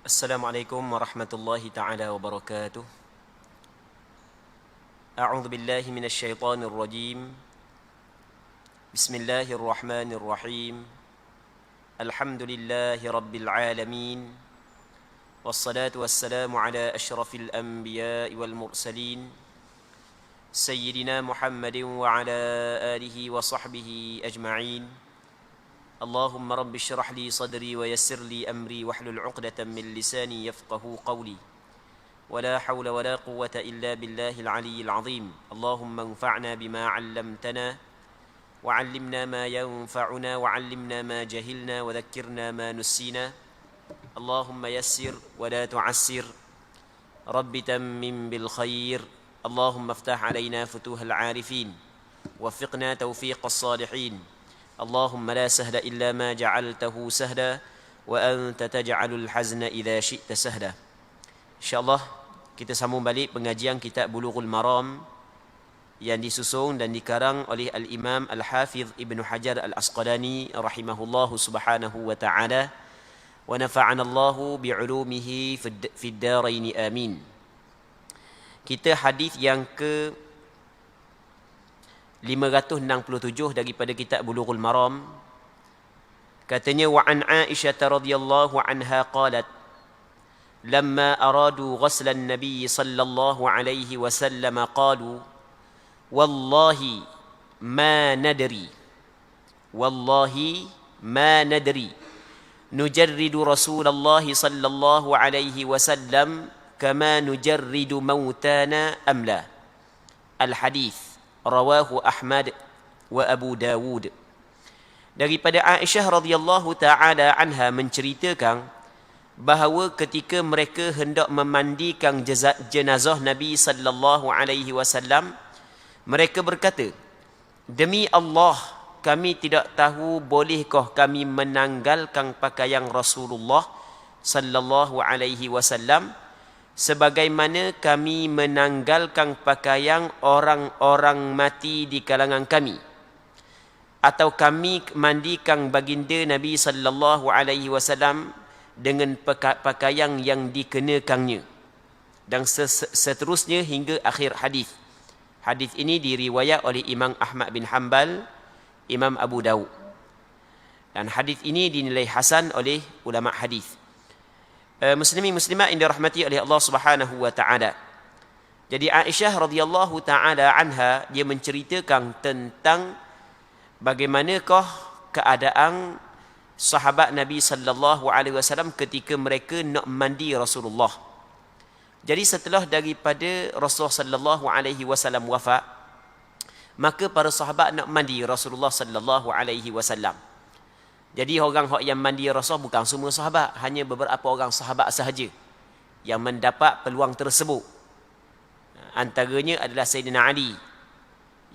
Assalamualaikum warahmatullahi taala wabarakatuh. A'udzu billahi minasy syaithanir rajim. Bismillahirrahmanirrahim. Alhamdulillahi rabbil alamin. Wassalatu wassalamu ala asyrafil anbiya'i wal mursalin. Sayyidina Muhammadin wa ala alihi wa sahbihi ajma'in. اللهم رب اشرح لي صدري ويسر لي أمري واحلل عقدة من لساني يفقه قولي ولا حول ولا قوة إلا بالله العلي العظيم اللهم انفعنا بما علمتنا وعلمنا ما ينفعنا وعلمنا ما جهلنا وذكرنا ما نسينا اللهم يسر ولا تعسر رب تمم بالخير اللهم افتح علينا فتوح العارفين وفقنا توفيق الصالحين اللهم لا سهل إلا ما جعلته سهلا وأنت تجعل الحزن إذا شئت سهلا. InsyaAllah kita sambung balik pengajian kitab Bulughul Maram yang disusun dan dikarang oleh Al-Imam Al-Hafidh Ibn Hajar Al-Asqalani rahimahullahu subhanahu wa ta'ala wa nafa'ana Allahu bi'ulumihi fid daraini amin. Kita hadis yang ke 567 daripada kitab Bulughul Maram. Katanya wa an Aisyah radhiyallahu anha qalat lamma aradu ghusla an-nabiy sallallahu alaihi wasallam qalu wallahi ma nadri nujarridu Rasulullah sallallahu alaihi wasallam kama nujarridu mautana amla. Al-hadith rawahu Ahmad wa Abu Dawud. Daripada Aisyah radhiyallahu taala anha menceritakan bahawa ketika mereka hendak memandikan jenazah Nabi sallallahu alaihi wasallam, mereka berkata, demi Allah, kami tidak tahu bolehkah kami menanggalkan pakaian Rasulullah sallallahu alaihi wasallam sebagaimana kami menanggalkan pakaian orang-orang mati di kalangan kami, atau kami mandikan baginda Nabi sallallahu alaihi wasallam dengan pakaian yang dikenakannya, dan seterusnya hingga akhir hadis. Hadis ini diriwayat oleh Imam Ahmad bin Hanbal, Imam Abu Dawud, dan hadis ini dinilai hasan oleh ulama hadis. Muslimin muslimat yang dirahmati oleh Allah Subhanahu wa taala. Jadi Aisyah radhiyallahu taala anha dia menceritakan tentang bagaimanakah keadaan sahabat Nabi sallallahu alaihi wasallam ketika mereka nak mandi Rasulullah. Jadi setelah daripada Rasulullah sallallahu alaihi wasallam wafat, maka para sahabat nak mandi Rasulullah sallallahu alaihi wasallam. Jadi orang yang mandi Rasul bukan semua sahabat, hanya beberapa orang sahabat sahaja yang mendapat peluang tersebut. Antaranya adalah Sayyidina Ali,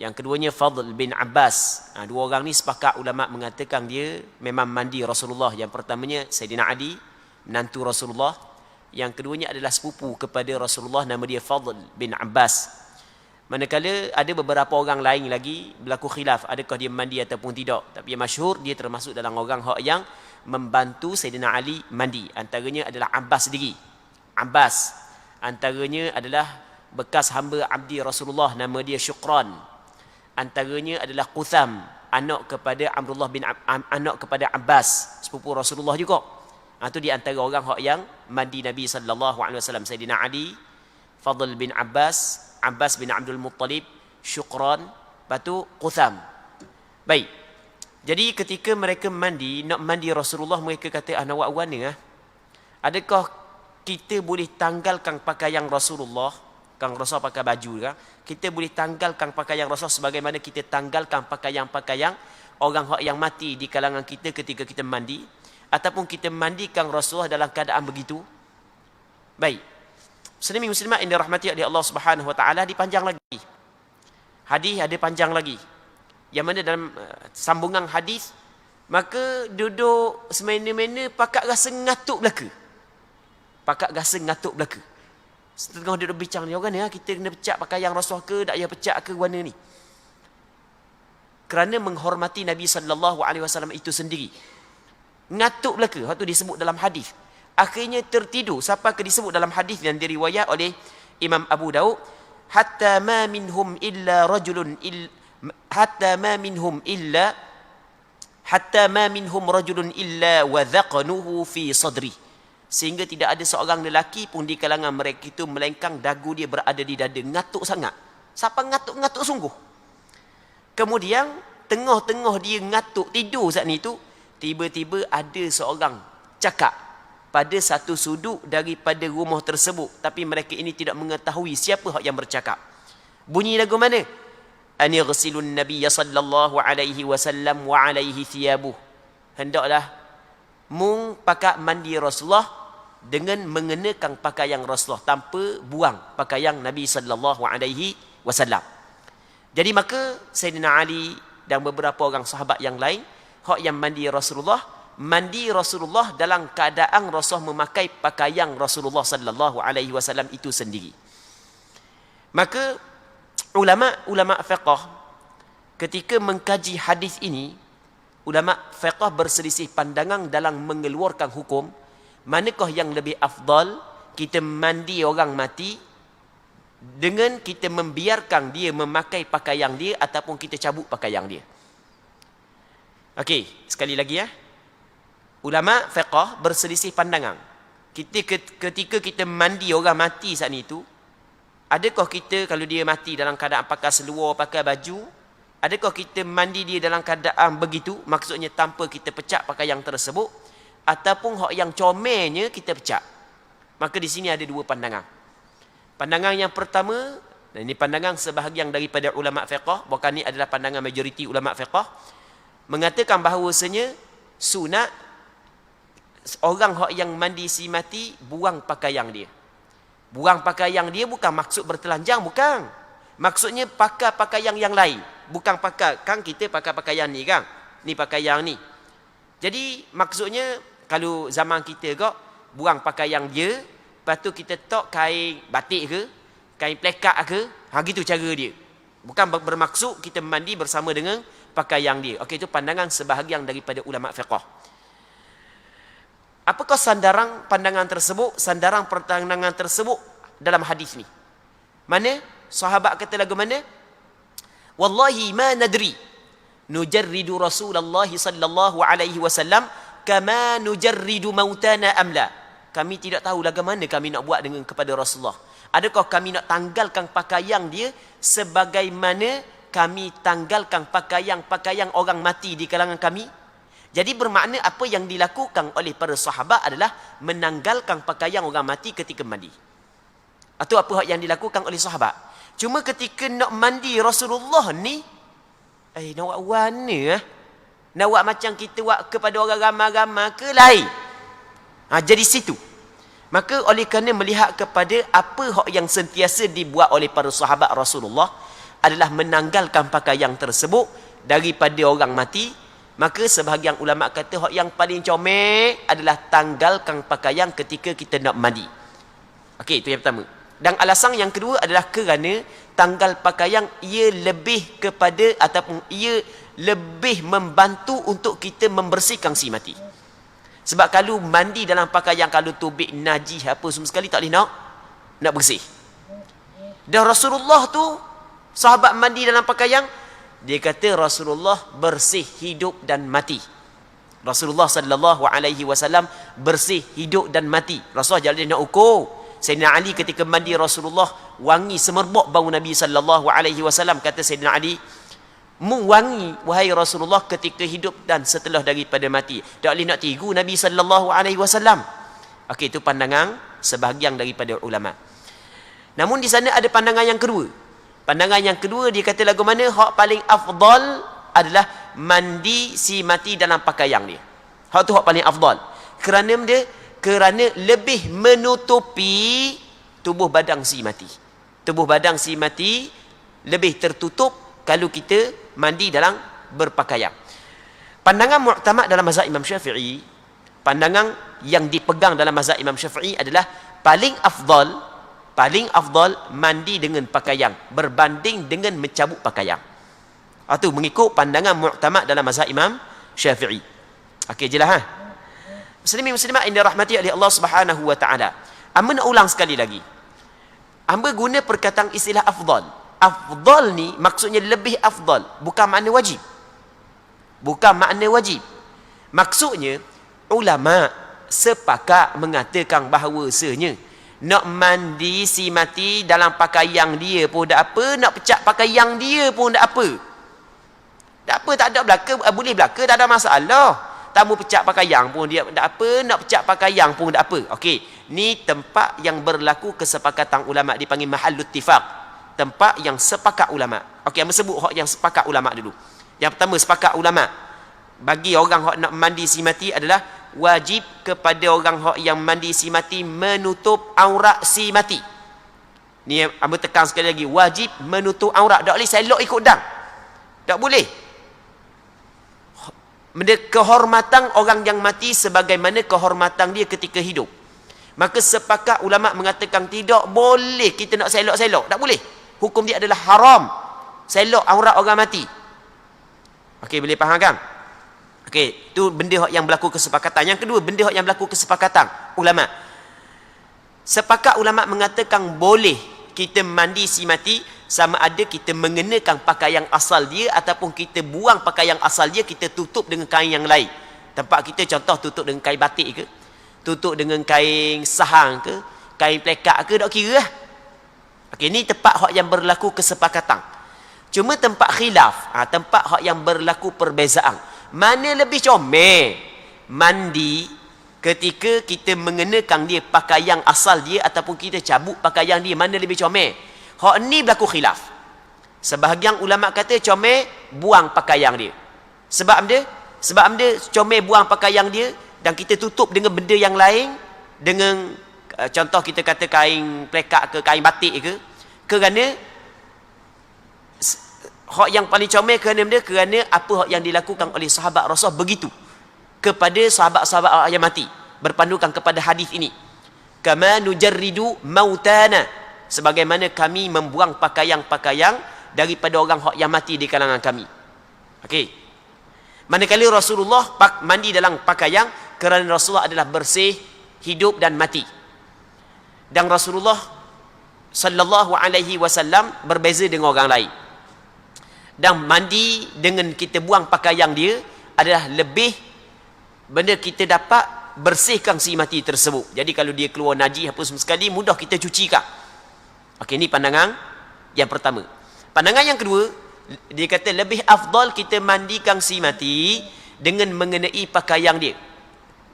yang keduanya Fadl bin Abbas. Dua orang ni sepakat ulama mengatakan dia memang mandi Rasulullah. Yang pertamanya Sayyidina Ali, menantu Rasulullah. Yang keduanya adalah sepupu kepada Rasulullah, nama dia Fadl bin Abbas. Manakala ada beberapa orang lain lagi berlaku khilaf, adakah dia mandi ataupun tidak. Tapi yang masyhur, dia termasuk dalam orang yang membantu Sayyidina Ali mandi. Antaranya adalah Abbas sendiri. Abbas antaranya adalah bekas hamba abdi Rasulullah, nama dia Syukran. Antaranya adalah Qutham anak kepada Amrullah bin anak kepada Abbas, sepupu Rasulullah juga. Itu di antara orang hak yang mandi Nabi sallallahu alaihi wasallam. Sayyidina Ali, Fadl bin Abbas, Abbas bin Abdul Muttalib, Syukran, batu Qutham. Baik. Jadi ketika mereka mandi, nak mandi Rasulullah, mereka kata, nak buat warna. Adakah kita boleh tanggalkan pakaian Rasulullah? Kang Rasul pakai baju kan? Kita boleh tanggalkan pakaian Rasul sebagaimana kita tanggalkan pakaian-pakaian orang yang mati di kalangan kita ketika kita mandi, ataupun kita mandikan Rasulullah dalam keadaan begitu. Baik. Muslimin muslimat yang dirahmati oleh Allah Subhanahu wa taala, dipanjang lagi. Hadis ada panjang lagi. Yang mana dalam sambungan hadis, maka duduk semena-mena pakak rasa ngatuk belaka. Pakak rasa ngatuk belaka. Setengah duduk bincang ni, orang ni kita kena pecah pakaian Rasul ke, tak payah pecah ke warna ni. Kerana menghormati Nabi sallallahu alaihi wasallam itu sendiri. Ngatuk belaka, waktu disebut dalam hadis. Akhirnya tertidur. Siapa ke disebut dalam hadis yang diriwayat oleh Imam Abu Daud, hatta ma minhum illa rajulun hatta ma minhum rajulun illa wa dhaqanuhu fi sadri. Sehingga tidak ada seorang lelaki pun di kalangan mereka itu melainkan dagu dia berada di dada. Ngatuk sangat. Siapa ngatuk sungguh. Kemudian tengah-tengah dia ngatuk tidur saat ni tu, tiba-tiba ada seorang cakap pada satu sudut daripada rumah tersebut, tapi mereka ini tidak mengetahui siapa yang bercakap. Bunyi lagu mana? An yaghsilun nabiyya sallallahu alaihi wasallam wa alaihi thiyabuh. Hendaklah mung pakai mandi Rasulullah dengan mengenakan pakaian Rasulullah, tanpa buang pakaian Nabi sallallahu alaihi wasallam. Jadi maka Sayyidina Ali dan beberapa orang sahabat yang lain hak yang mandi Rasulullah dalam keadaan Rasulullah memakai pakaian Rasulullah sallallahu alaihi wasallam itu sendiri. Maka ulama fiqh ketika mengkaji hadis ini, ulama fiqh berselisih pandangan dalam mengeluarkan hukum, manakah yang lebih afdal, kita mandi orang mati dengan kita membiarkan dia memakai pakaian dia, ataupun kita cabut pakaian dia. Okey, sekali lagi ya. Ulama fiqh berselisih pandangan. Ketika kita mandi orang mati saat itu, adakah kita kalau dia mati dalam keadaan pakai seluar, pakai baju, adakah kita mandi dia dalam keadaan begitu, maksudnya tanpa kita pecah pakaian tersebut, ataupun hak yang comelnya kita pecah? Maka di sini ada dua pandangan. Pandangan yang pertama, dan ini pandangan sebahagian daripada ulama fiqh, bukan ini adalah pandangan majoriti ulama fiqh, mengatakan bahawasanya sunat orang hak yang mandi si mati buang pakaian dia. Buang pakaian dia bukan maksud bertelanjang, bukan. Maksudnya pakai pakaian yang lain. Bukan pakai, kan kita pakai pakaian ni kan. Ni pakaian ni. Jadi maksudnya kalau zaman kita kok buang pakaian dia, lepas tu kita tok kain batik ke, kain plekat ke, gitu cara dia. Bukan bermaksud kita mandi bersama dengan pakaian dia. Okey, itu pandangan sebahagian daripada ulama fiqh. Apakah sandaran pandangan tersebut, sandaran pandangan tersebut dalam hadis ni? Mana? Sahabat kata lagu mana? Wallahi ma nadri nujarridu Rasulullah sallallahu alaihi wasallam kama nujarridu mautana amla. Kami tidak tahu lagu mana kami nak buat dengan kepada Rasulullah. Adakah kami nak tanggalkan pakaian dia sebagaimana kami tanggalkan pakaian orang mati di kalangan kami? Jadi bermakna apa yang dilakukan oleh para sahabat adalah menanggalkan pakaian orang mati ketika mandi. Atau apa yang dilakukan oleh sahabat. Cuma ketika nak mandi Rasulullah ni, nak buat warna nak buat macam kita buat kepada orang ramai-ramai ke lain? Jadi situ. Maka oleh kerana melihat kepada apa hak yang sentiasa dibuat oleh para sahabat Rasulullah adalah menanggalkan pakaian tersebut daripada orang mati, maka sebahagian ulama kata hak yang paling comel adalah tanggalkan pakaian ketika kita nak mandi. Okey, itu yang pertama. Dan alasan yang kedua adalah kerana tanggal pakaian ia lebih kepada ataupun ia lebih membantu untuk kita membersihkan si mati. Sebab kalau mandi dalam pakaian, kalau tubik najis apa semua sekali tak boleh nak bersih. Dan Rasulullah tu sahabat mandi dalam pakaian Dia kata Rasulullah bersih hidup dan mati. Rasulullah sallallahu alaihi wasallam bersih hidup dan mati. Rasulullah jadi nak ukur. Sayyidina Ali ketika mandi Rasulullah wangi semerbak bau Nabi sallallahu alaihi wasallam. Kata Sayyidina Ali, mu wangi wahai Rasulullah ketika hidup dan setelah daripada mati. Tak boleh nak tiru Nabi sallallahu alaihi wasallam. Okey, itu pandangan sebahagian daripada ulama. Namun di sana ada pandangan yang kedua. Pandangan yang kedua dia kata lagu mana hak paling afdal adalah mandi si mati dalam pakaian dia. Hak tu hak paling afdal. Kerana lebih menutupi tubuh badan si mati. Tubuh badan si mati lebih tertutup kalau kita mandi dalam berpakaian. Pandangan mu'tamad dalam mazhab Imam Syafi'i, pandangan yang dipegang dalam mazhab Imam Syafi'i adalah paling afdal mandi dengan pakaian berbanding dengan mencabut pakaian. Itu mengikut pandangan mu'tamad dalam mazhab Imam Syafi'i. Okey, jelas ha? Muslimin muslimat yang dirahmati oleh Allah Subhanahu wa taala. Amba nak ulang sekali lagi. Amba guna perkataan istilah afdal. Afdal ni maksudnya lebih afdal, bukan makna wajib. Bukan makna wajib. Maksudnya ulama sepakat mengatakan bahawasanya nak mandi si mati dalam pakaian dia pun tak apa, nak pecah pakaian dia pun tak apa. Tak apa, tak ada belaka, boleh belaka, tak ada masalah. Tamu pecah pakaian pun dia tak apa, nak pecah pakaian pun tak apa. Okey, ni tempat yang berlaku kesepakatan ulama, dipanggil mahallut ittifaq. Tempat yang sepakat ulama. Okey, saya sebut hak yang sepakat ulama dulu. Yang pertama sepakat ulama, bagi orang hak nak mandi si mati adalah wajib kepada orang hak yang mandi si mati menutup aurat si mati. Ni amba tekan sekali lagi, wajib menutup aurat. Tak boleh selok ikut dang. Tak boleh. Kehormatan orang yang mati sebagaimana kehormatan dia ketika hidup. Maka sepakat ulama mengatakan tidak boleh kita nak selok-selok. Tak boleh. Hukum dia adalah haram. Selok aurat orang mati. Okey, boleh faham kan? Okey, itu benda yang berlaku kesepakatan. Yang kedua, benda yang berlaku kesepakatan ulama. Sepakat ulama mengatakan boleh kita mandi si mati sama ada kita mengenakan pakaian asal dia ataupun kita buang pakaian asal dia, kita tutup dengan kain yang lain. Tempat kita contoh tutup dengan kain batik ke, tutup dengan kain sahang ke, kain plekak ke, tak kira lah. Okey, ni tempat hak yang berlaku kesepakatan. Cuma tempat khilaf, tempat hak yang berlaku perbezaan. Mana lebih comel? Mandi ketika kita mengenakan dia pakaian asal dia ataupun kita cabut pakaian dia, mana lebih comel? Hak ni berlaku khilaf. Sebahagian ulama kata comel buang pakaian dia. Sebab dia comel buang pakaian dia dan kita tutup dengan benda yang lain, dengan contoh kita kata kain plekak ke, kain batik ke, kerana hak yang paling comel kerana apa hak yang dilakukan oleh sahabat Rasul begitu kepada sahabat-sahabat yang mati, berpandukan kepada hadis ini, kama nujarridu mautana, sebagaimana kami membuang pakaian-pakaian daripada orang hak yang mati di kalangan kami. Okey, manakala Rasulullah mandi dalam pakaian kerana Rasulullah adalah bersih hidup dan mati, dan Rasulullah sallallahu alaihi wasallam berbeza dengan orang lain. Dan mandi dengan kita buang pakaian dia adalah lebih benda kita dapat bersihkan si mati tersebut. Jadi kalau dia keluar najis apa semua sekali, mudah kita cucikan. Okey, ini pandangan yang pertama. Pandangan yang kedua, dia kata lebih afdal kita mandikan si mati dengan mengenai pakaian dia.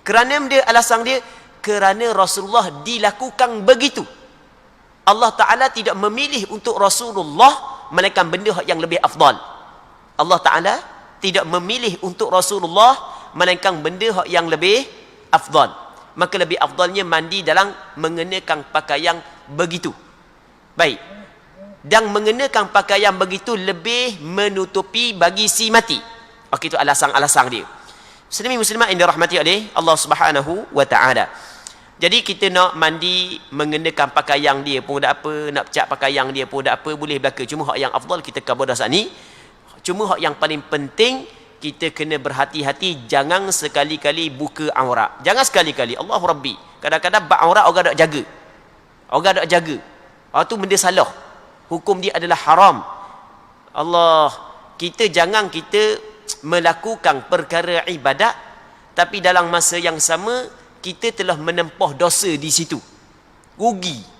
Kerana dia, alasan dia, kerana Rasulullah dilakukan begitu. Allah Ta'ala tidak memilih untuk Rasulullah melainkan benda yang lebih afdal. Allah Ta'ala tidak memilih untuk Rasulullah melainkan benda yang lebih afdal. Maka lebih afdalnya mandi dalam mengenakan pakaian begitu. Baik. Dan mengenakan pakaian begitu lebih menutupi bagi si mati. Okey, itu alasan-alasan dia. Muslimin muslimat yang dirahmati oleh Allah Subhanahu wa taala. Jadi kita nak mandi mengenakan pakaian dia pun tak apa, nak cat pakaian dia pun tak apa, boleh belaka. Cuma hak yang afdal kita kabar dah saat ni. Cuma hak yang paling penting kita kena berhati-hati, jangan sekali-kali buka aurat. Jangan sekali-kali. Allahu Rabbi. Kadang-kadang bab aurat orang tak jaga. Orang tak jaga. Tu benda salah. Hukum dia adalah haram. Allah jangan kita melakukan perkara ibadat tapi dalam masa yang sama kita telah menempuh dosa di situ. Rugi.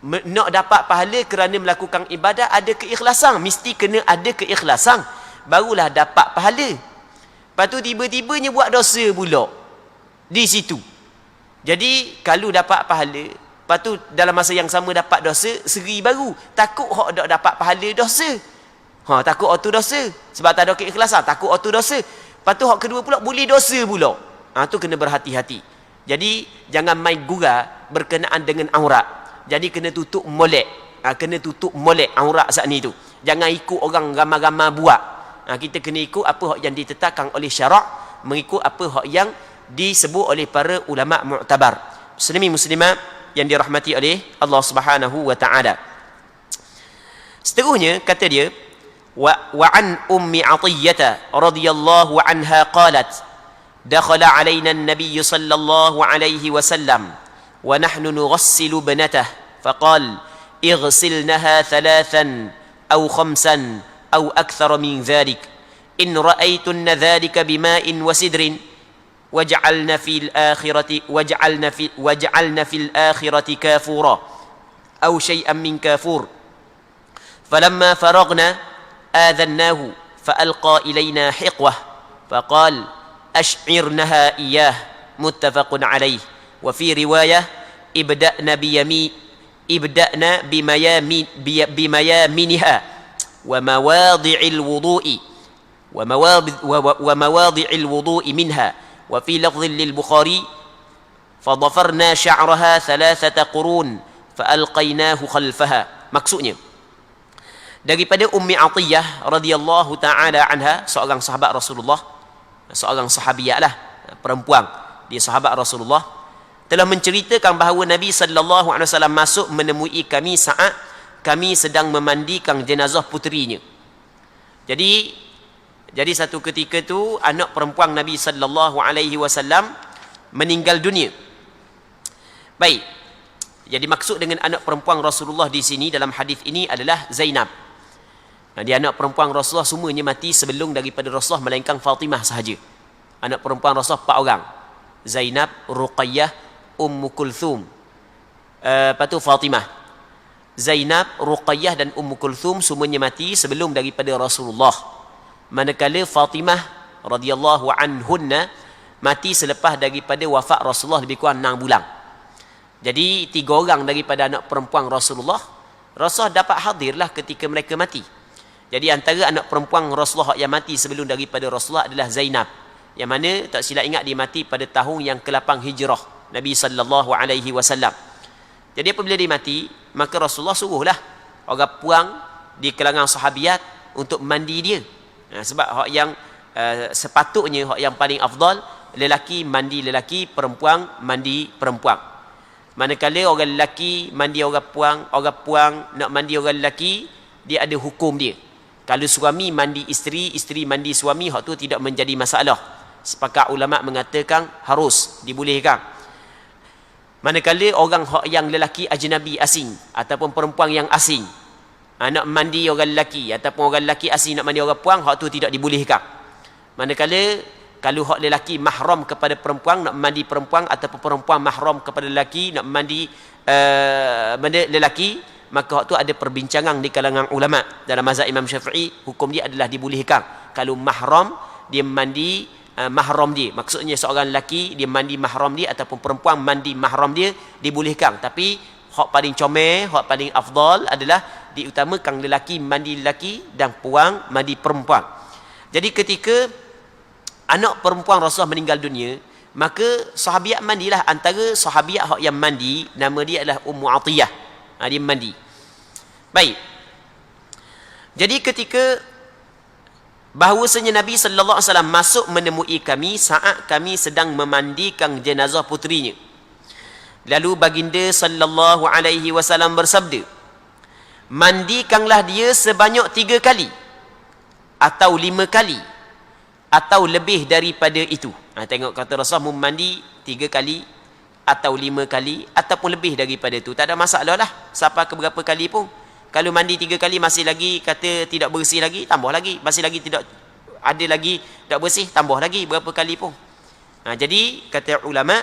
Nak dapat pahala kerana melakukan ibadat ada keikhlasan, mesti kena ada keikhlasan barulah dapat pahala. Lepas tu tiba-tibanya buat dosa pula di situ. Jadi kalau dapat pahala, lepas tu dalam masa yang sama dapat dosa, seri baru. Takut hok tak dapat pahala dosa. Takut hok tu dosa. Sebab tak ada keikhlasan, takut hok tu dosa. Lepas tu hok kedua pula boleh dosa pula. Tu kena berhati-hati. Jadi jangan main gurau berkenaan dengan aurat. Jadi kena tutup molek. Kena tutup molek aurat saat ni tu. Jangan ikut orang ramai-ramai buat. Kita kena ikut apa yang ditetapkan oleh syarak, mengikut apa yang disebut oleh para ulama mu'tabar. Muslimin muslimat yang dirahmati oleh Allah Subhanahu wa taala. Seterusnya kata dia wa an ummi Athiyyah radhiyallahu anha qalat dakhala alaina an-nabiy sallallahu alaihi wasallam wa nahnu nughassilu ibnatah faqala اغسلنها ثلاثا أو خمسا أو أكثر من ذلك إن رأيتن ذلك بماء وسدر وجعلنا في الآخرة كافورا أو شيئا من كافور فلما فرغنا آذناه فألقى إلينا حقوة فقال أشعرنها إياه متفق عليه وفي رواية ابدأنا بميامنها ومواضع الوضوء منها وفي لفظ للبخاري فضفرنا شعرها 3 قرون فألقيناه خلفها. Maksudnya daripada Ummi Athiyyah radhiyallahu taala anha, seorang sahabat Rasulullah, seorang sahabiah lah, perempuan, dia sahabat Rasulullah, telah menceritakan bahawa Nabi sallallahu alaihi wasallam masuk menemui kami saat kami sedang memandikan jenazah puterinya. Jadi satu ketika tu anak perempuan Nabi sallallahu alaihi wasallam meninggal dunia. Baik. Jadi maksud dengan anak perempuan Rasulullah di sini dalam hadis ini adalah Zainab. Dia anak perempuan Rasulullah semuanya mati sebelum daripada Rasulullah melainkan Fatimah sahaja. Anak perempuan Rasulullah 4 orang. Zainab, Ruqayyah, Ummu Kulthum. Lepas tu Fatimah. Zainab, Ruqayyah dan Ummu Kulthum semuanya mati sebelum daripada Rasulullah. Manakala Fatimah radhiyallahu anhunna mati selepas daripada wafat Rasulullah lebih kurang 6 bulan. Jadi 3 orang daripada anak perempuan Rasulullah dapat hadirlah ketika mereka mati. Jadi antara anak perempuan Rasulullah yang mati sebelum daripada Rasulullah adalah Zainab, yang mana tak silap ingat dia mati pada tahun yang ke-8 Hijrah Nabi sallallahu alaihi wasallam. Jadi apabila dia mati, maka Rasulullah suruhlah orang puang di kalangan sahabiat untuk mandi dia. Sebab hak yang sepatutnya hak yang paling afdal, lelaki mandi lelaki, perempuan mandi perempuan. Manakala orang lelaki mandi orang puang nak mandi orang lelaki, dia ada hukum dia. Kalau suami mandi isteri, isteri mandi suami, hak tu tidak menjadi masalah. Sepakat ulama mengatakan harus dibolehkan. Manakala orang yang lelaki ajnabi asing ataupun perempuan yang asing nak mandi orang lelaki ataupun orang lelaki asing nak mandi orang puang, hak tu tidak dibolehkan. Manakala kalau hak lelaki mahram kepada perempuan nak mandi perempuan ataupun perempuan mahram kepada lelaki nak mandi lelaki, maka hak tu ada perbincangan di kalangan ulama. Dalam mazhab Imam Syafi'i, hukum dia adalah dibolehkan. Kalau mahram dia mandi mahram dia, maksudnya seorang lelaki dia mandi mahram dia ataupun perempuan mandi mahram dia, dibolehkan. Tapi hak paling comel, hak paling afdal adalah diutamakan lelaki mandi lelaki dan puang mandi perempuan. Jadi ketika anak perempuan Rasulullah meninggal dunia, maka sahabiat mandilah. Antara sahabiat hak yang mandi, nama dia adalah Ummu Athiyyah. Dia mandi. Baik. Jadi ketika bahawasanya Nabi sallallahu alaihi wasallam masuk menemui kami saat kami sedang memandikan jenazah puterinya. Lalu baginda sallallahu alaihi wasallam bersabda, mandikanlah dia sebanyak 3 kali atau 5 kali atau lebih daripada itu. Tengok kata Rasulullah mandi 3 kali atau 5 kali ataupun lebih daripada itu, tak ada masalah lah siapa ke berapa kali pun. Kalau mandi 3 kali masih lagi kata tidak bersih lagi, tambah lagi. Masih lagi tidak ada lagi tak bersih, tambah lagi berapa kali pun. Jadi kata ulama,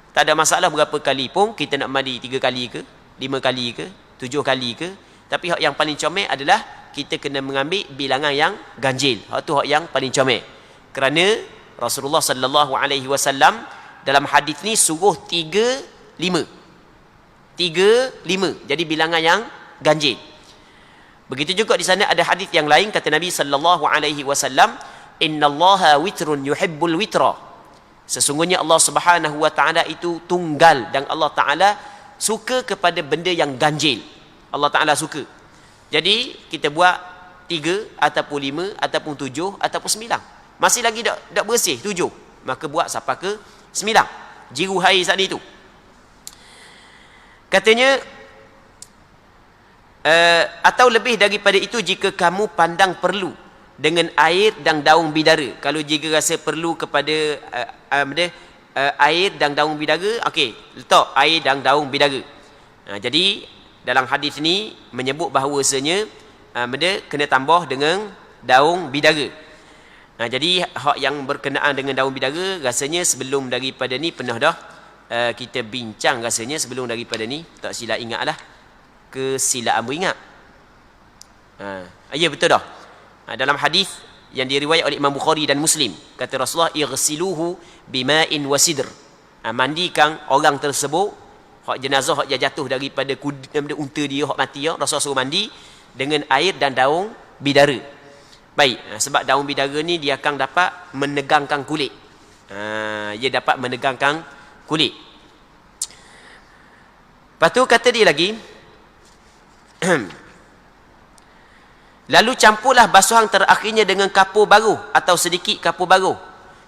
tak ada masalah berapa kali pun kita nak mandi 3 kali ke, 5 kali ke, 7 kali ke. Tapi hak yang paling comel adalah kita kena mengambil bilangan yang ganjil. Hak tu hak yang paling comel. Kerana Rasulullah sallallahu alaihi wasallam dalam hadis ni suruh 3, 5. 3, 5. Jadi bilangan yang ganjil. Begitu juga di sana ada hadis yang lain kata Nabi sallallahu alaihi wasallam, "Innallaha witrun yuhibbul witra." Sesungguhnya Allah Subhanahu wa taala itu tunggal dan Allah taala suka kepada benda yang ganjil. Allah taala suka. Jadi kita buat 3 ataupun 5 ataupun 7 ataupun 9. Masih lagi tak bersih 7. Maka buat sampai ke 9. Jiru air saat itu. Katanya atau lebih daripada itu jika kamu pandang perlu dengan air dan daun bidara. Kalau jika rasa perlu kepada air dan daun bidara, okey, letak air dan daun bidara. Jadi dalam hadis ni menyebut bahawasanya kena tambah dengan daun bidara. Jadi hak yang berkenaan dengan daun bidara rasanya sebelum daripada ni pernah dah kita bincang rasanya sebelum daripada ni, tak silap ingatlah. Kesilaan beringat. Ya betul dah. Dalam hadis yang diriwayat oleh Imam Bukhari dan Muslim, kata Rasulullah, "Ighsiluhu bima'in wa sidr." Mandikan orang tersebut, hak jenazah hak jatuh daripada unta dia hak mati ya, Rasulullah suruh mandi dengan air dan daun bidara. Baik, sebab daun bidara ni dia akan dapat menegangkan kulit. Dia dapat menegangkan kulit. Lepas tu kata dia lagi, lalu campurlah basuhan terakhirnya dengan kapur baru atau sedikit kapur baru.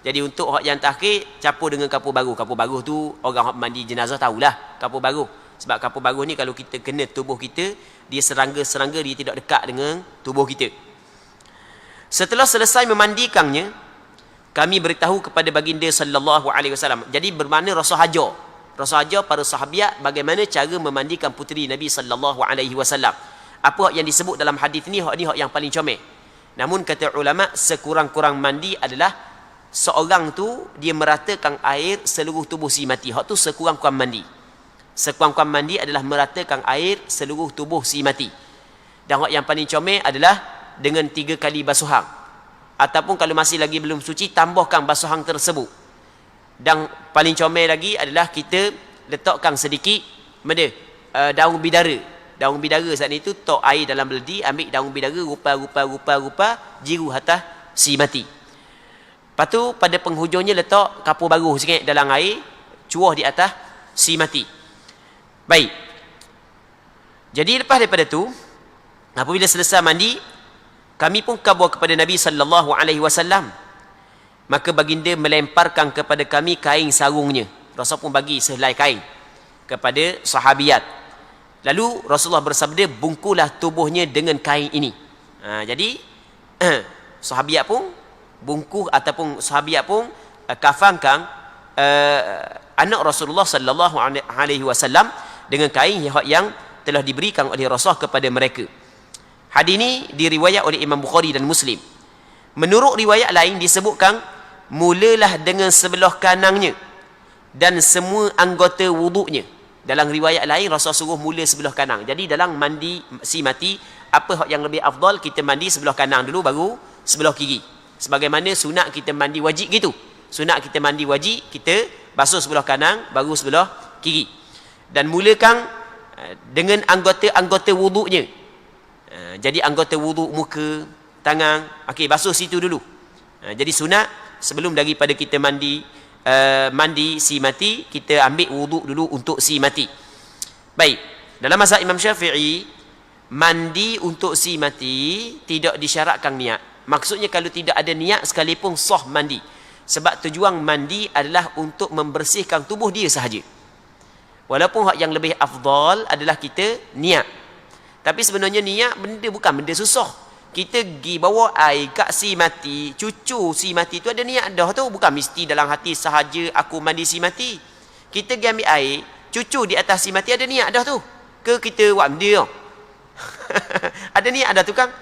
Jadi untuk hak yang terakhir campur dengan kapur baru. Kapur baru tu orang hak mandi jenazah tahulah kapur baru. Sebab kapur baru ni kalau kita kena tubuh kita, dia serangga-serangga dia tidak dekat dengan tubuh kita. Setelah selesai memandikannya, kami beritahu kepada baginda sallallahu alaihi wasallam. Jadi bermakna Rasul ajar para sahabat bagaimana cara memandikan puteri Nabi sallallahu alaihi wasallam. Apa yang disebut dalam hadis ni hak yang paling comel. Namun kata ulama, sekurang-kurang mandi adalah seorang tu dia meratakan air seluruh tubuh si mati. Hak tu sekurang-kurang mandi. Sekurang-kurang mandi adalah meratakan air seluruh tubuh si mati. Dan hak yang paling comel adalah dengan 3 kali basuhan. Ataupun kalau masih lagi belum suci, tambahkan basuhan tersebut. Dan paling comel lagi adalah kita letakkan sedikit daun bidara. Daun bidara saat itu tok air dalam beledi, ambil daun bidara rupa jiru atas si mati. Lepas tu pada penghujungnya letak kapur baru sikit dalam air, cuah di atas si mati. Baik. Jadi lepas daripada tu, apabila selesai mandi, kami pun khabar kepada Nabi sallallahu alaihi wasallam. Maka baginda melemparkan kepada kami kain sarungnya. Rasul pun bagi sehelai kain kepada sahabiat. Lalu Rasulullah bersabda, bungkulah tubuhnya dengan kain ini. Jadi sahabiat pun bungkuh ataupun sahabiat pun kafankan anak Rasulullah sallallahu alaihi wasallam dengan kain yang telah diberikan oleh Rasul kepada mereka. Hadis ini diriwayat oleh Imam Bukhari dan Muslim. Menurut riwayat lain disebutkan, mulalah dengan sebelah kanannya dan semua anggota wuduknya. Dalam riwayat lain Rasul suruh mula sebelah kanan. Jadi dalam mandi si mati, apa yang lebih afdal, kita mandi sebelah kanan dulu baru sebelah kiri. Sebagaimana sunat kita mandi wajib gitu. Sunat kita mandi wajib, kita basuh sebelah kanan baru sebelah kiri. Dan mulakan dengan anggota-anggota wuduknya. Jadi anggota wuduk muka, tangan, okey, basuh situ dulu. Jadi sunat sebelum daripada kita mandi si mati, kita ambil wuduk dulu untuk si mati. Baik, dalam mazhab Imam Syafi'i, mandi untuk si mati tidak disyaratkan niat. Maksudnya kalau tidak ada niat sekalipun sah mandi. Sebab tujuan mandi adalah untuk membersihkan tubuh dia sahaja. Walaupun hak yang lebih afdal adalah kita niat. Tapi sebenarnya niat bukan benda susah. Kita pergi bawa air kat si mati, cucu si mati tu ada niat dah tu. Bukan mesti dalam hati sahaja aku mandi si mati. Kita pergi ambil air, cucu di atas si mati ada niat dah tu. Ke kita buat benda tau. Ada niat dah tu Kang.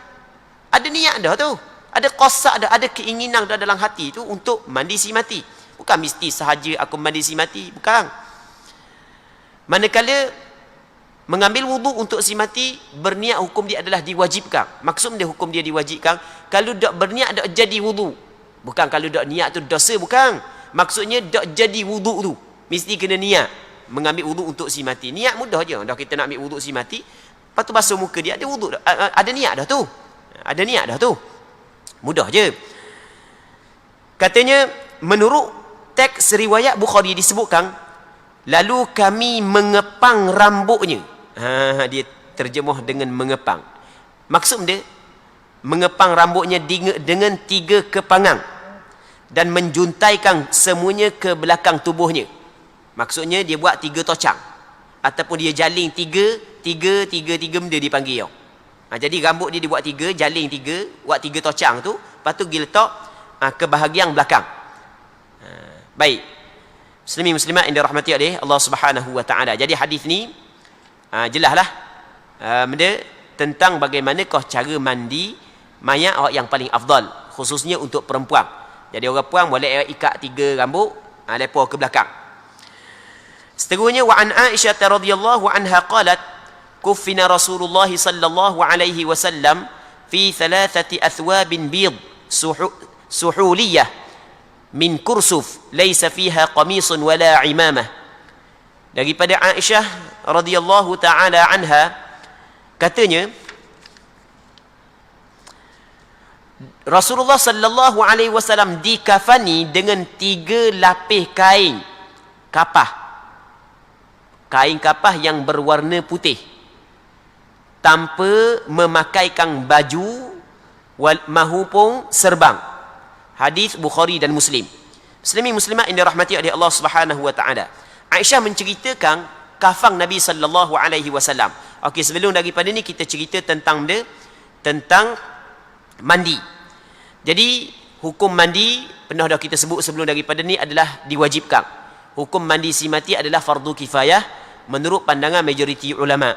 Ada niat dah tu. Ada qasad dah, ada keinginan dah dalam hati tu untuk mandi si mati. Bukan mesti sahaja aku mandi si mati, bukan. Manakala mengambil wudu untuk si mati, berniat hukum dia adalah diwajibkan. Maksud dia hukum dia diwajibkan, kalau dak berniat dak jadi wudu. Bukan kalau dak niat tu dosa, bukan. Maksudnya dak jadi wudu tu. Mesti kena niat mengambil wudu untuk si mati. Niat mudah je. Dah kita nak ambil wudu si mati, lepas tu basuh muka dia, ada wudu dah. Ada niat dah tu. Ada niat dah tu. Mudah je. Katanya menurut teks riwayat Bukhari disebutkan, lalu kami mengepang rambutnya. Dia terjemuh dengan mengepang. Maksud dia mengepang rambutnya dengan 3 kepangan dan menjuntaikan semuanya ke belakang tubuhnya. Maksudnya dia buat 3 tocang ataupun dia jaling 3 benda dipanggil. Jadi rambut dia dibuat 3, jaling 3, buat 3 tocang tu, lepas tu pergi letak ke bahagian belakang. Baik. Muslimin muslimat yang dirahmati oleh Allah Subhanahu wa taala. Jadi hadis ni jelaslah benda tentang bagaimanakah cara mandi mayat orang yang paling afdal, khususnya untuk perempuan. Jadi orang perempuan boleh ikat 3 rambut, lepas ke belakang. Seterusnya wa an Aisyah radhiyallahu anha qalat kuffina Rasulullah sallallahu alaihi wasallam fi 3 athwabin bid suhuliyah min kursuf laysa fiha qamisun wala imamah. Daripada Aisyah radhiyallahu taala anha, katanya Rasulullah sallallahu alaihi wasallam dikafani dengan 3 lapis kain kapah. Kain kapah yang berwarna putih, tanpa memakaikan baju mahupun serbang. Hadis Bukhari dan Muslim. Muslimin muslimat yang dirahmati oleh Allah Subhanahu wa taala. Aisyah menceritakan kafan Nabi sallallahu alaihi wasallam. Okey, sebelum daripada ni kita cerita tentang mandi. Jadi hukum mandi pernah dah kita sebut sebelum daripada ni adalah diwajibkan. Hukum mandi si mati adalah fardu kifayah menurut pandangan majoriti ulama.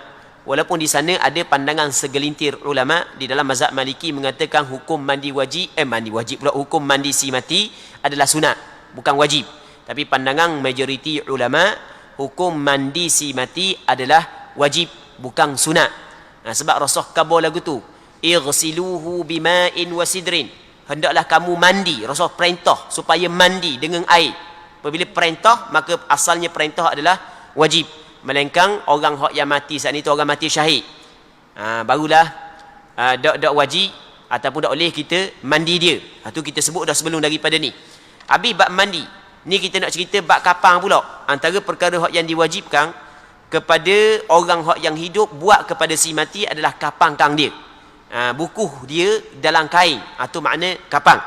Walaupun di sana ada pandangan segelintir ulama di dalam mazhab Maliki mengatakan hukum hukum mandi si mati adalah sunat, bukan wajib. Tapi pandangan majoriti ulama, hukum mandi si mati adalah wajib, bukan sunat. Sebab Rasul kabur lagu tu, ighsiluhu bima'in wa sidrin. Hendaklah kamu mandi. Rasul perintah supaya mandi dengan air. Apabila perintah, maka asalnya perintah adalah wajib. Melainkan orang yang mati saat itu, orang mati syahid, barulah dak wajib ataupun dak boleh kita mandi dia. Itu kita sebut dah sebelum daripada ni. Habis bab mandi ni kita nak cerita bab kapang pula. Antara perkara yang diwajibkan kepada orang yang hidup buat kepada si mati adalah kapangkan dia. Bukuh dia dalam kain. Itu makna kapang.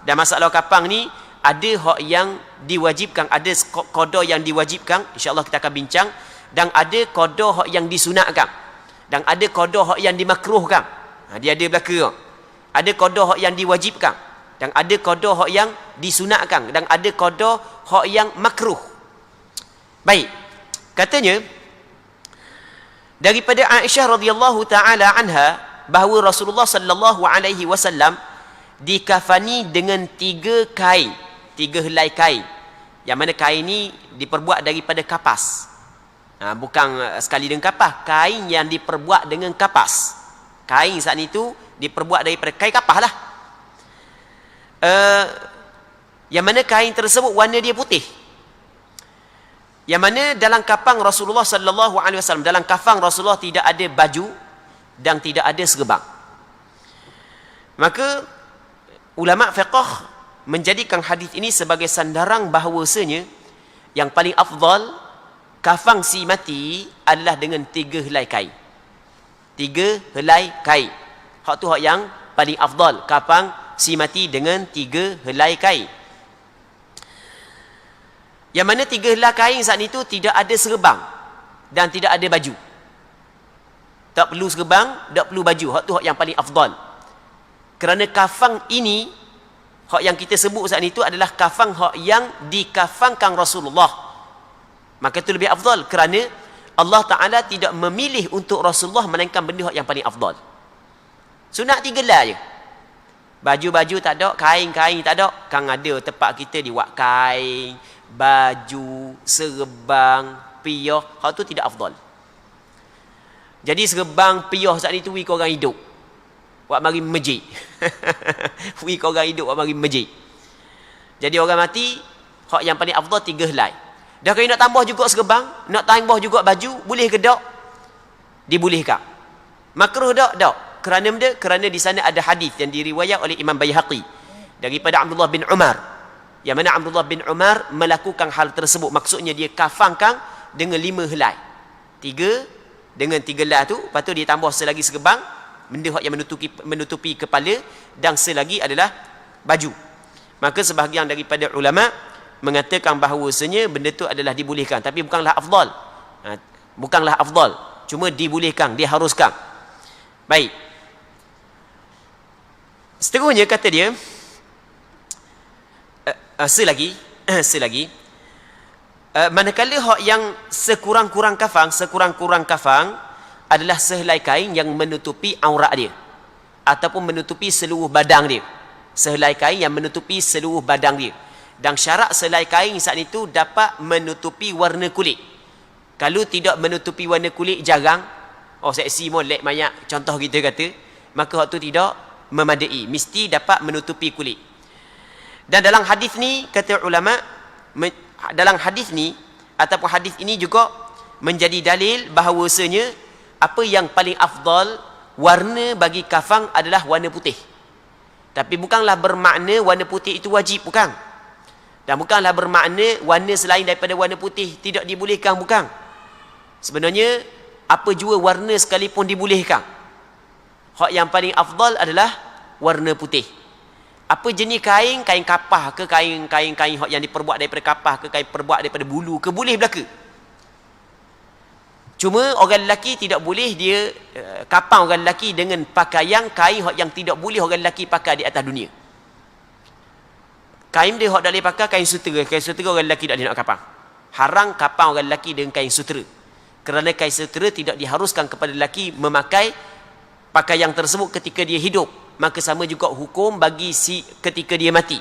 Dan masalah kapang ni ada yang diwajibkan, ada qada yang diwajibkan, insya-Allah kita akan bincang, dan ada qada yang disunatkan, dan ada qada yang dimakruhkan. Dia ada belaka. Ada qada yang diwajibkan, dan ada qada yang disunatkan, dan ada qada yang makruh. Baik. Katanya daripada Aisyah radhiyallahu taala anha bahawa Rasulullah sallallahu alaihi wasallam dikafani dengan 3 kain, 3 helai kain. Yang mana kain ni diperbuat daripada kapas. Bukan sekali dengan kapas, kain yang diperbuat dengan kapas. Kain saat itu diperbuat daripada kain kapas lah. Yang mana kain tersebut warna dia putih. Yang mana dalam kafan Rasulullah sallallahu alaihi wasallam, dalam kafan Rasulullah tidak ada baju dan tidak ada serban. Maka ulama fiqh menjadikan hadis ini sebagai sandaran bahawasanya yang paling afdal kafan si mati adalah dengan 3 helai kain. 3 helai kain. Hak tu hak yang paling afdal, kafan si mati dengan 3 helai kain. Yang mana 3 helai kain saat itu tidak ada serban dan tidak ada baju. Tak perlu serban, tak perlu baju. Hak tu hak yang paling afdal. Kerana kafan ini, hak yang kita sebut saat itu adalah kafan hak yang dikafankan Rasulullah. Maka itu lebih afdal kerana Allah Ta'ala tidak memilih untuk Rasulullah melainkan benda yang paling afdal. Sunat 3 helai je. Baju-baju tak ada, kain-kain tak ada. Kan ada tempat kita dibuat kain, baju, serban, piyah. Hal tu tidak afdal. Jadi serban, piyah saat itu wik orang hidup. Buat mari masjid. Wik orang hidup buat mari masjid. Jadi orang mati, hak yang paling afdal 3 helai. Dah kalau nak tambah juga serban, nak tambah juga baju, boleh ke tak? Dibolehkan. Makruh tak? Tak. Kerana benda? Kerana di sana ada hadis yang diriwayat oleh Imam Baihaqi daripada Abdullah bin Umar. Yang mana Abdullah bin Umar melakukan hal tersebut. Maksudnya dia kafangkan dengan 5 helai. 3 dengan 3 helai tu, lepas tu dia tambah selagi serban, benda yang menutupi kepala, dan selagi adalah baju. Maka sebahagian daripada ulama mengatakan bahawasanya benda tu adalah dibolehkan, tapi bukanlah afdal. Bukanlah afdal, cuma dibolehkan, diharuskan. Baik. Seterusnya kata dia, selagi manakala hak yang sekurang-kurang kafang adalah sehelai kain yang menutupi aurat dia ataupun menutupi seluruh badan dia. Sehelai kain yang menutupi seluruh badan dia. Dan syarat selai kain saat itu dapat menutupi warna kulit. Kalau tidak menutupi warna kulit, jarang. Oh, seksi molek banyak, contoh kita kata. Maka waktu tidak memadai. Mesti dapat menutupi kulit. Dan dalam hadis ni, kata ulama, dalam hadis ni, ataupun hadis ini juga menjadi dalil bahawasanya apa yang paling afdal, warna bagi kafang adalah warna putih. Tapi bukanlah bermakna warna putih itu wajib, bukan. Dan bukanlah bermakna warna selain daripada warna putih tidak dibolehkan, bukan. Sebenarnya apa jua warna sekalipun dibolehkan. Hak yang paling afdal adalah warna putih. Apa jenis kain, kain kapah ke kain hak yang diperbuat daripada kapah ke kain perbuat daripada bulu ke, boleh belaka. Cuma orang lelaki tidak boleh dia kapang orang lelaki dengan pakaian kain hak yang tidak boleh orang lelaki pakai di atas dunia. Kain dia hak tak boleh pakai kain sutera. Kain sutera orang lelaki tak boleh nak kapang. Haram kapang orang lelaki dengan kain sutera. Kerana kain sutera tidak diharuskan kepada lelaki memakai pakaian tersebut ketika dia hidup. Maka sama juga hukum bagi ketika dia mati.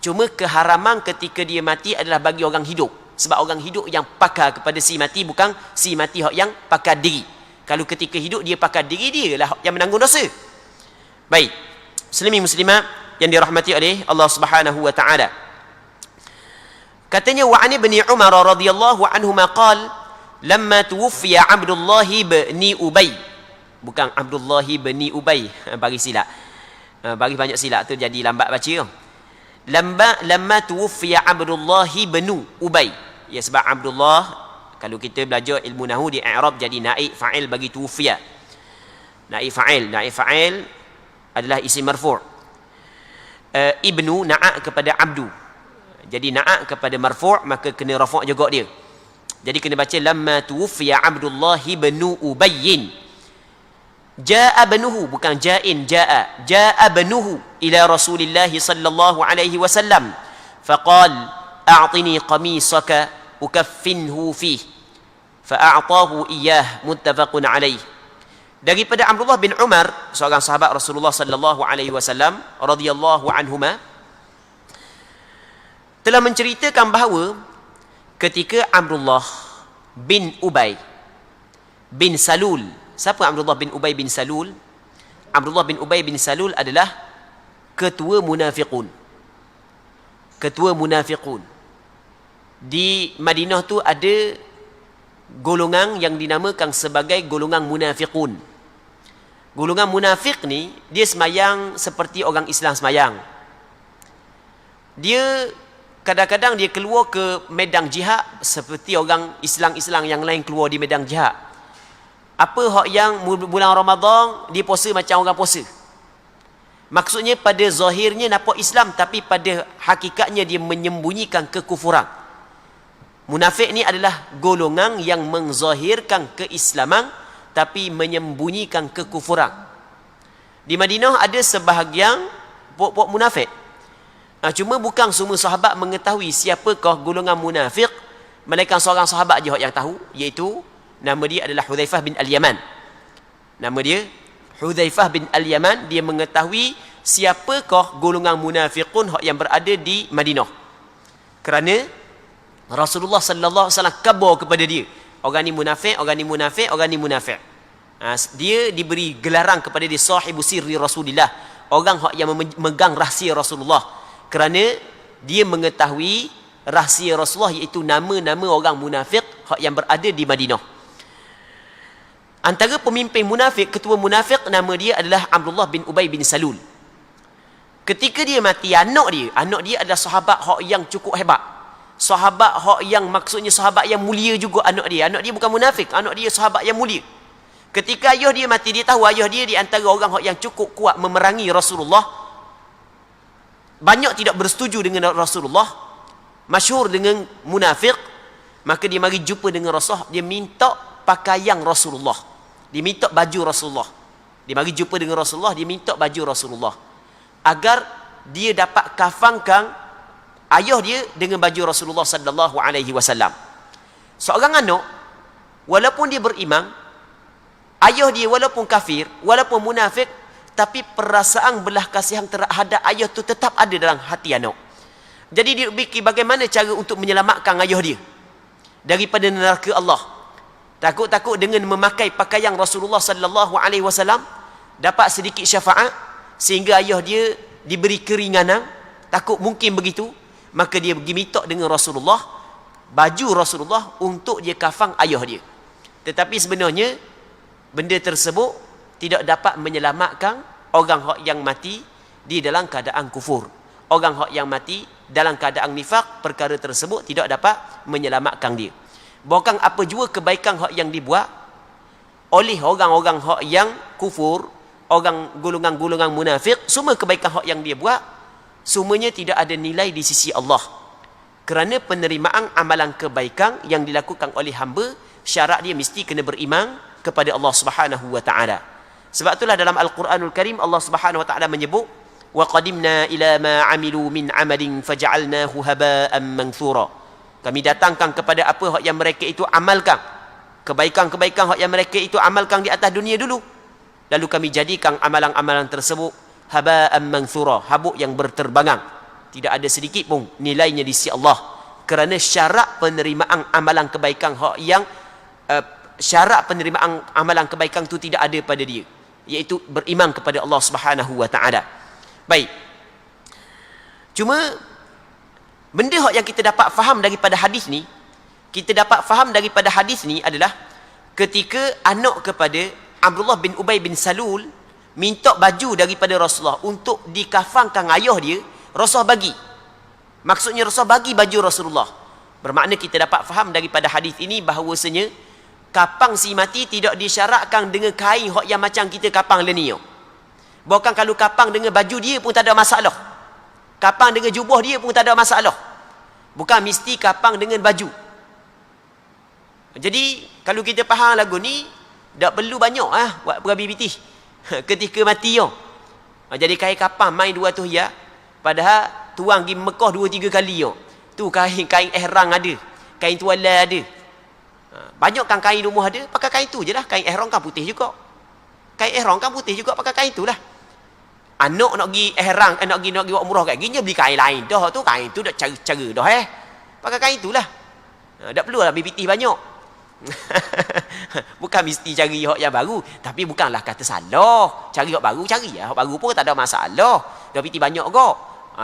Cuma keharaman ketika dia mati adalah bagi orang hidup. Sebab orang hidup yang pakai kepada si mati, bukan si mati hak yang pakai diri. Kalau ketika hidup dia pakai diri, dia lah yang menanggung dosa. Baik. Muslimin muslimat yang dirahmati oleh Allah Subhanahu wa taala. Katanya wa an ibni Umar radhiyallahu anhuma qala lamma tuwfiya Abdullah bin Ubay. Bukan Abdullah bin Ubay, bagi silap. Bagi banyak silap tu jadi lambat baca. Lamma tuwfiya Abdullah bin Ubay. Ya, sebab Abdullah, kalau kita belajar ilmu nahwu di i'rab jadi naib fa'il bagi tuwfiya. Naib fa'il adalah isim marfu'. Ibnu na'a kepada abdu. Jadi na'a kepada marfu', maka kena rafa' juga dia. Jadi kena baca lamma tuwfiya Abdullah bin Ubayyin. Jaa banuhu, bukan ja'in, jaa banuhu ila Rasulillah sallallahu alaihi wasallam faqal a'tini qamisaka ukaffinhu fih fa'a'tahu iyyah, muttafaqun alaih. Daripada Abdullah bin Umar, seorang sahabat Rasulullah sallallahu alaihi wasallam radhiyallahu anhuma, telah menceritakan bahawa ketika Abdullah bin Ubay bin Salul. Siapa Abdullah bin Ubay bin Salul? Abdullah bin Ubay bin Salul adalah ketua munafiqun. Ketua munafiqun. Di Madinah tu ada golongan yang dinamakan sebagai golongan munafiqun. Golongan munafik ni, dia semayang seperti orang Islam semayang. Dia kadang-kadang dia keluar ke medan jihad seperti orang Islam-Islam yang lain keluar di medan jihad. Apa hak yang bulan Ramadan dia puasa macam orang puasa. Maksudnya pada zahirnya nampak Islam, tapi pada hakikatnya dia menyembunyikan kekufuran. Munafik ni adalah golongan yang menzahirkan keislaman tapi menyembunyikan kekufuran. Di Madinah ada sebahagian puak-puak munafik. Cuma bukan semua sahabat mengetahui siapakah golongan munafik, melainkan seorang sahabat je yang tahu, iaitu Nama dia adalah Hudzaifah bin Al-Yaman. Nama dia Hudzaifah bin Al-Yaman. Dia mengetahui siapakah golongan munafiqun yang berada di Madinah. Kerana Rasulullah sallallahu alaihi wasallam khabar kepada dia, orang ni munafik, orang ni munafik, orang ni munafik. Dia diberi gelaran kepada dia sahibu sirri Rasulillah, orang yang memegang rahsia Rasulullah, kerana dia mengetahui rahsia Rasulullah, iaitu nama-nama orang munafik yang berada di Madinah. Antara pemimpin munafik, ketua munafik, nama dia adalah Abdullah bin Ubay bin Salul. Ketika dia mati, anak dia adalah sahabat yang cukup hebat, sahabat yang maksudnya sahabat yang mulia juga. Anak dia bukan munafik, anak dia sahabat yang mulia. Ketika ayah dia mati, dia tahu ayah dia di antara orang yang cukup kuat memerangi Rasulullah, banyak tidak bersetuju dengan Rasulullah, masyhur dengan munafik. Maka dia mari jumpa dengan Rasulullah, dia minta pakaian Rasulullah, dia minta baju Rasulullah. Dia mari jumpa dengan Rasulullah, dia minta baju Rasulullah agar dia dapat kafankan ayah dia dengan baju Rasulullah sallallahu alaihi wasallam. Seorang anak, walaupun dia beriman, ayah dia walaupun kafir, walaupun munafik, tapi perasaan belah kasihan terhadap ayah tu tetap ada dalam hati anak. Jadi dia fikir bagaimana cara untuk menyelamatkan ayah dia daripada neraka Allah. Takut-takut dengan memakai pakaian Rasulullah sallallahu alaihi wasallam dapat sedikit syafaat sehingga ayah dia diberi keringanan. Takut mungkin begitu, maka dia pergi minta dengan Rasulullah baju Rasulullah untuk dia kafan ayah dia. Tetapi sebenarnya benda tersebut tidak dapat menyelamatkan orang yang mati di dalam keadaan kufur. Orang yang mati dalam keadaan nifak, perkara tersebut tidak dapat menyelamatkan dia. Bukan apa jua kebaikan yang dibuat oleh orang-orang yang kufur, orang golongan-golongan munafik, semua kebaikan yang dia buat, semuanya tidak ada nilai di sisi Allah. Kerana penerimaan amalan kebaikan yang dilakukan oleh hamba, syarat dia mesti kena beriman kepada Allah Subhanahu wa taala. Sebab itulah dalam Al-Quranul Karim Allah Subhanahu wa taala menyebut, wa qadimna ila ma amilu min amalin faj'alnahu haba'an manthura. Kami datangkan kepada apa yang mereka itu amalkan, kebaikan-kebaikan yang mereka itu amalkan di atas dunia dulu, lalu kami jadikan amalan-amalan tersebut haba'an manthura, habuk yang berterbangan, tidak ada sedikit pun nilainya di sisi Allah. Kerana syarat penerimaan amalan kebaikan yang syarat penerimaan amalan kebaikan itu tidak ada pada dia, iaitu beriman kepada Allah Subhanahu wa taala. Baik. Cuma benda yang kita dapat faham daripada hadis ni, adalah ketika anak kepada Abdullah bin Ubay bin Salul minta baju daripada Rasulullah untuk dikafankan ayah dia, Rasulullah bagi. Maksudnya Rasulullah bagi baju Rasulullah. Bermakna kita dapat faham daripada hadis ini bahawasanya kapang si mati tidak disyaratkan dengan kain yang macam kita kapang lenio. Bahkan kalau kapang dengan baju dia pun tak ada masalah. Kapang dengan jubah dia pun tak ada masalah. Bukan mesti kapang dengan baju. Jadi kalau kita faham lagu ni, tak perlu banyak buat perabi pitih ketika mati yo. Jadi kain kapang main 200 ya, padahal tuang pergi Mekah 2-3 kali yo. Tu kain ihram ada, kain tuala ada. Banyak kan kain rumah ada, pakai kain tu je lah. Kain ihram kan putih juga. Pakai kain tu lah. Anak nak pergi ihram, nak pergi buat umrah kat gini, beli kain lain dah tu. Kain tu dah cara-cara dah pakai kain tu lah. Tak perlu lah BPT banyak. Bukan mesti cari yang baru, tapi bukanlah kata salah. Cari yang baru, cari lah. Hak baru pun tak ada masalah. Dah PT banyak kok.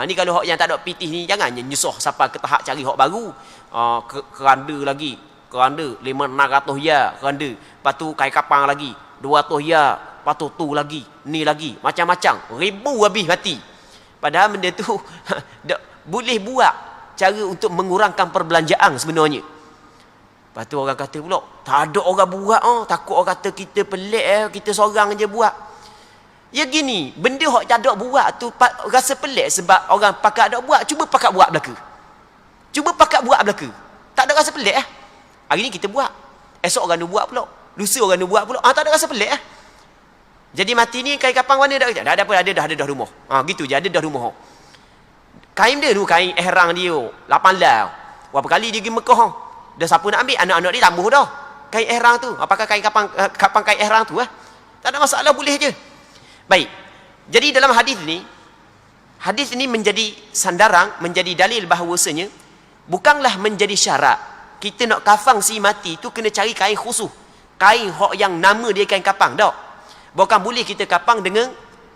Ni kalau hak yang tak ada PT ni, jangan nyusah sampai ke tahap cari hak baru. Keranda lagi. Keranda 500-600 ya, keranda. Lepas tu kain kapang lagi 200 ya, lepas tu lagi, ni lagi, macam-macam, ribu habis mati. Padahal benda tu boleh buat cara untuk mengurangkan perbelanjaan sebenarnya. Lepas tu orang kata pula, tak ada orang buat, takut orang kata kita pelik, kita seorang je buat. Ya gini, benda hak tak ada buat tu rasa pelik sebab orang pakat ada buat, cuba pakat buat belaka. Tak ada rasa pelik Hari ni kita buat, esok orang tu buat pula, lusa orang tu buat pula. Tak ada rasa pelik Jadi mati ni kain kapang mana dah apa, ada dah rumah. Gitu je, ada dah rumah. Kain dia tu, kain ihram dia 8 lah. Berapa kali dia pergi Mekah, dah siapa nak ambil, anak-anak dia tambah dah. kain ihram tu. Apakah kapang kain ihram tu tak ada masalah, boleh je. Baik. Jadi dalam hadis ini menjadi sandaran, menjadi dalil bahawasanya bukanlah menjadi syarat kita nak kafang si mati tu kena cari kain khusus, kain hok yang nama dia kain kapang. Tak. Bukan boleh kita kapang dengan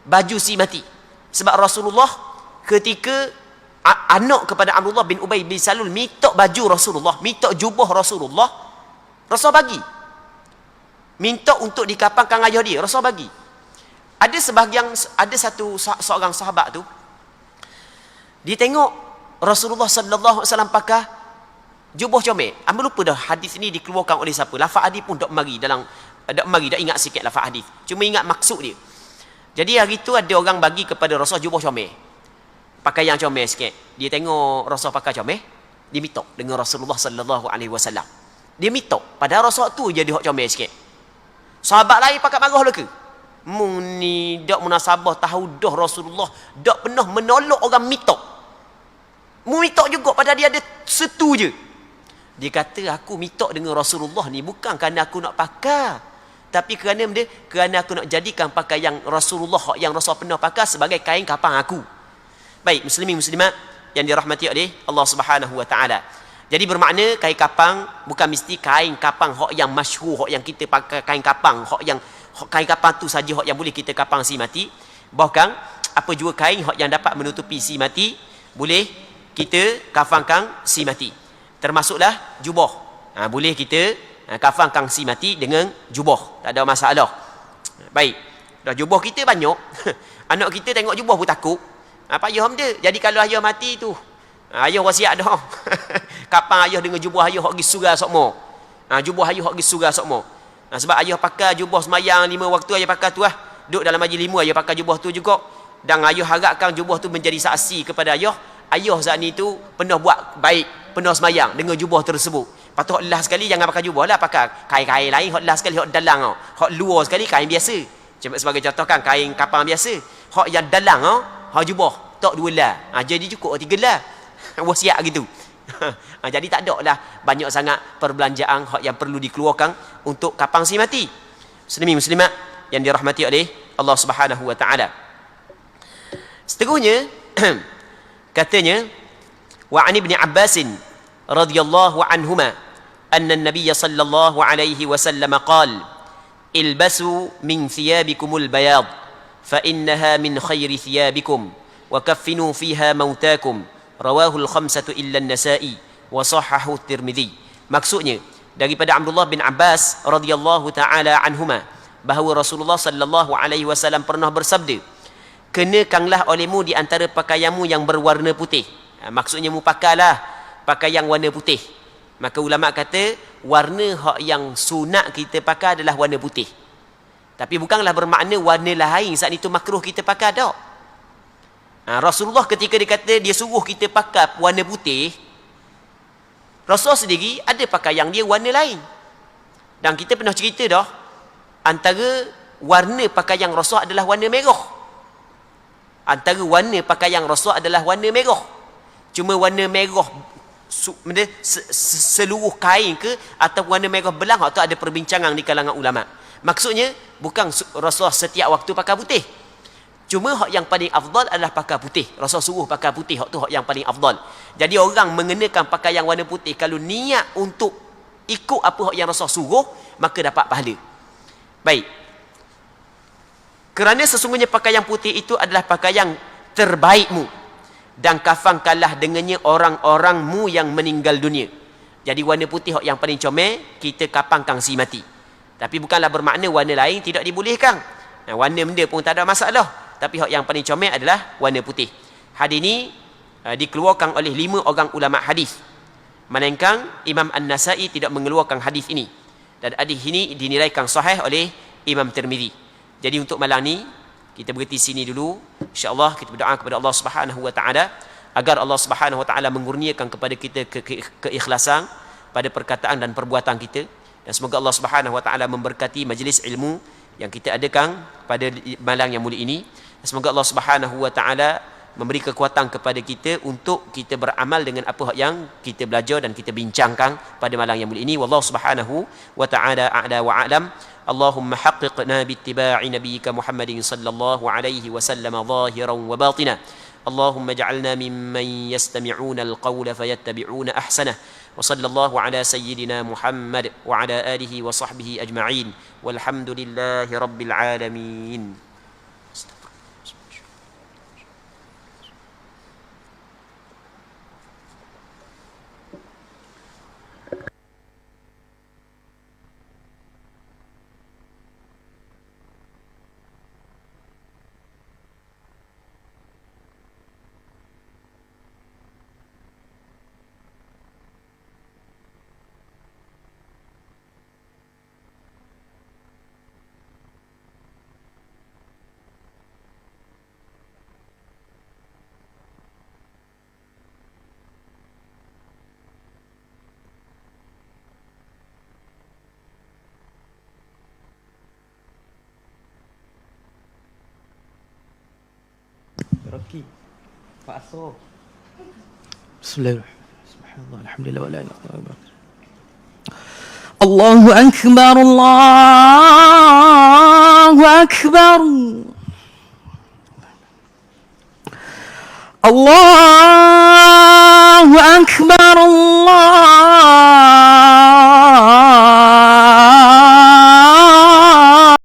baju si mati. Sebab Rasulullah ketika anak kepada Abdullah bin Ubay bin Salul minta baju Rasulullah, minta jubah Rasulullah, Rasul bagi. Minta untuk dikapangkan ayah dia, Rasul bagi. Ada seorang sahabat tu, dia tengok Rasulullah sallallahu alaihi wasallam pakai jubah comel. Amba lupa dah hadis ni dikeluarkan oleh siapa. Lafaz hadis pun tak mari dak ingat sikit lafaz hadis. Cuma ingat maksud dia. Jadi hari tu ada orang bagi kepada Rasul jubah comel. Pakaian comel sikit. Dia tengok Rasul pakai comel, dia minta dengan Rasulullah sallallahu alaihi wasallam. Dia minta, padahal Rasul tu je dia hok comel sikit. Sahabat lain pakai marah leka. Ni dak munasabah tahu dah Rasulullah dak pernah menolak orang minta. Mu minta juga pada dia ada setu je. Dia kata aku minta dengan Rasulullah ni bukan kerana aku nak pakai, tapi kerana aku nak jadikan pakaian Rasulullah yang Rasul pernah pakai sebagai kain kapang aku. Baik, muslimin muslimat yang dirahmati oleh Allah Subhanahu wa taala. Jadi bermakna kain kapang bukan mesti kain kapang hok yang masyhur, hok yang kita pakai kain kapang, kain kapang tu saja hok yang boleh kita kapang si mati. Bahkan apa jua kain hok yang dapat menutupi si mati boleh kita kafangkan si mati. Termasuklah jubah. Boleh kita kafangkan si mati dengan jubah. Tak ada masalah. Baik. Dah jubah kita banyak. Anak kita tengok jubah pun takut. Apa ayah dia? Jadi kalau ayah mati tu, ayah wasiat dah. Kapang ayah dengan jubah ayah hok gi surga sokmo. Jubah ayah hok gi surga sokmo. Sebab ayah pakai jubah semayang 5 waktu ayah pakai tu duduk dalam majlis 5 ayah pakai jubah tu juga. Dan ayah harapkan jubah tu menjadi saksi kepada ayah. Ayah saat ni tu pernah buat baik, pernah semayang dengan jubah tersebut. Patut hok lelah sekali jangan pakai jubah lah, pakai kain-kain lain hok lelah sekali, hok dalang hok luar sekali kain biasa. Sebagai contoh kan kain kapang biasa. Hok yang dalang hok jubah tak 2 lah. Jadi cukup 3 lah. Wasiat gitu. Jadi tak ada lah banyak sangat perbelanjaan hak yang perlu dikeluarkan untuk kapang si mati. Muslimin muslimat yang dirahmati oleh Allah Subhanahu wa taala. Seterusnya katanya wa an ibn Abbas radhiyallahu anhuma anna an-nabiy sallallahu alaihi wasallam qala ilbasu min thiyabikumul bayad fa innaha min khairi thiyabikum wa kaffinu fiha mautakum rawahul khamsatu illa an-nasa'i wa sahahu at-tirmidzi. Maksudnya daripada Abdullah bin Abbas radhiyallahu taala anhuma bahawa Rasulullah sallallahu alaihi wasallam pernah bersabda, kenakanlah olehmu di antara pakaianmu yang berwarna putih. Maksudnya mu pakailah pakaian warna putih. Maka ulama kata warna hak yang sunat kita pakai adalah warna putih. Tapi bukanlah bermakna warna lain saat itu makruh kita pakai tak. Rasulullah ketika dia kata dia suruh kita pakai warna putih, Rasulullah sendiri ada pakaian dia warna lain. Dan kita pernah cerita dah, antara warna pakaian Rasulullah adalah warna merah. Antara warna pakaian Rasul adalah warna merah. Cuma warna merah seluruh kain ke atau warna merah belang, atau ada perbincangan di kalangan ulama. Maksudnya bukan Rasul setiap waktu pakai putih. Cuma hak yang paling afdal adalah pakai putih. Rasul suruh pakai putih, hak tu hak yang paling afdal. Jadi orang mengenakan pakaian warna putih kalau niat untuk ikut apa hak yang Rasul suruh, maka dapat pahala. Baik. Kerana sesungguhnya pakaian putih itu adalah pakaian terbaikmu, dan kafangkanlah dengannya orang-orangmu yang meninggal dunia. Jadi warna putih yang paling comel kita kafangkan si mati. Tapi bukanlah bermakna warna lain tidak dibolehkan. Warna benda pun tak ada masalah, tapi yang paling comel adalah warna putih. Hadis ini dikeluarkan oleh 5 orang ulama hadis. Melainkan Imam An-Nasa'i tidak mengeluarkan hadis ini. Dan hadis ini dinilaikan sahih oleh Imam Tirmidzi. Jadi untuk malam ni kita berhenti sini dulu. InsyaAllah kita berdoa kepada Allah Subhanahu wa taala agar Allah Subhanahu wa taala mengurniakan kepada kita keikhlasan pada perkataan dan perbuatan kita, dan semoga Allah Subhanahu wa taala memberkati majlis ilmu yang kita adakan pada malam yang mulia ini. Dan semoga Allah Subhanahu wa taala memberi kekuatan kepada kita untuk kita beramal dengan apa yang kita belajar dan kita bincangkan pada malam yang mulia ini. Wallahu subhanahu wa ta'ala a'la wa a'lam. Allahumma haqqiqna bittiba'i nabiyyika Muhammadin sallallahu alaihi wasallam zahiran wa batina. Allahumma ij'alna mimman yastami'una al-qawla fayattabi'una ahsanah. Wa sallallahu ala sayyidina Muhammad wa ala alihi wa sahbihi ajma'in. Walhamdulillahi rabbil alamin. Rocky, Pak Aso. Bismillahirrahmanirrahim. Subhanallah, alhamdulillah, wa la ilaha illallah. Allahu akbar, Allahu akbar. Allahu akbar.